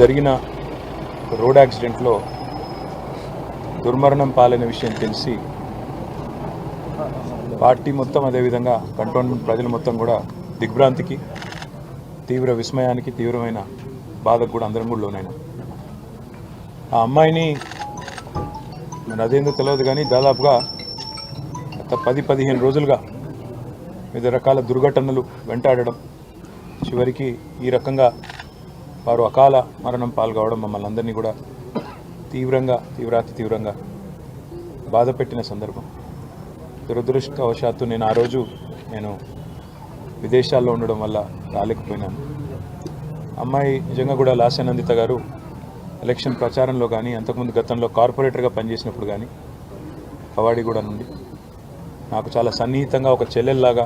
జరిగిన రోడ్ యాక్సిడెంట్లో దుర్మరణం పాలైన విషయం తెలిసి పార్టీ మొత్తం అదేవిధంగా కంటోన్మెంట్ ప్రజలు మొత్తం కూడా దిగ్భ్రాంతికి, తీవ్ర విస్మయానికి, తీవ్రమైన బాధకు కూడా అందరం కూడా లోనైనా. ఆ అమ్మాయిని మరి అదేందో తెలియదు కానీ దాదాపుగా గత 10-15 రోజులుగా వివిధ రకాల దుర్ఘటనలు వెంటాడడం, చివరికి ఈ రకంగా వారు అకాల మరణం పాల్గొవడం మమ్మల్ని అందరినీ కూడా తీవ్రంగా బాధ పెట్టిన సందర్భం. దురదృష్టవశాత్తు నేను ఆ రోజు విదేశాల్లో ఉండడం వల్ల రాలేకపోయినాను. అమ్మాయి నిజంగా కూడా లాస్యానందిత గారు ఎలక్షన్ ప్రచారంలో కానీ, అంతకుముందు గతంలో కార్పొరేటర్గా పనిచేసినప్పుడు కానీ కవాడిగూడ నుండి నాకు చాలా సన్నిహితంగా ఒక చెల్లెల్లాగా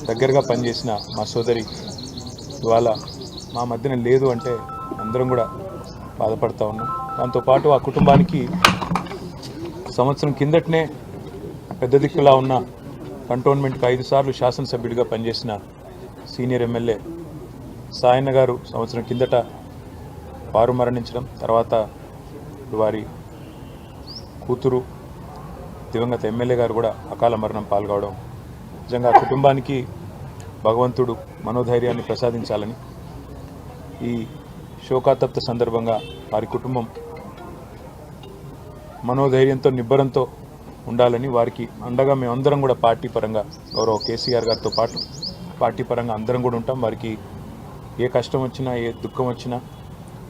దగ్గరగా పనిచేసిన మా సోదరి ఇవాళ మా మధ్యన లేదు అంటే అందరం కూడా బాధపడతా ఉన్నాం. దాంతోపాటు ఆ కుటుంబానికి సంవత్సరం కిందటనే పెద్ద దిక్కులా ఉన్న కంటోన్మెంట్కి 5 సార్లు శాసనసభ్యుడిగా పనిచేసిన సీనియర్ ఎమ్మెల్యే సాయన్న గారు సంవత్సరం కిందట వారు మరణించడం, తర్వాత వారి కూతురు దివంగత ఎమ్మెల్యే గారు కూడా అకాల మరణం పాల్గొవడం, నిజంగా కుటుంబానికి భగవంతుడు మనోధైర్యాన్ని ప్రసాదించాలని, ఈ శోకాతప్త సందర్భంగా వారి కుటుంబం మనోధైర్యంతో నిబ్బరంతో ఉండాలని, వారికి అండగా మేమందరం కూడా పార్టీ పరంగా గౌరవ కేసీఆర్ గారితో పాటు పార్టీ పరంగా అందరం కూడా ఉంటాం. వారికి ఏ కష్టం వచ్చినా, ఏ దుఃఖం వచ్చినా,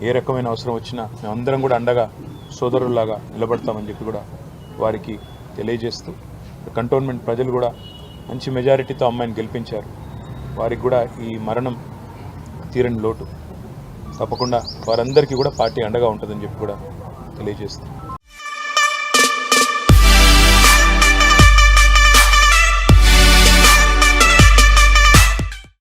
ఏ రకమైన అవసరం వచ్చినా మేమందరం కూడా అండగా సోదరుల్లాగా నిలబడతామని చెప్పి కూడా వారికి తెలియజేస్తూ, కంటోన్మెంట్ ప్రజలు కూడా మంచి మెజారిటీతో అమ్మాయిని గెలిపించారు. వారికి కూడా ఈ మరణం తీరని లోటు. తప్పకుండా వారందరికీ కూడా పార్టీ అండగా ఉంటుందని చెప్పి కూడా తెలియజేస్తాం.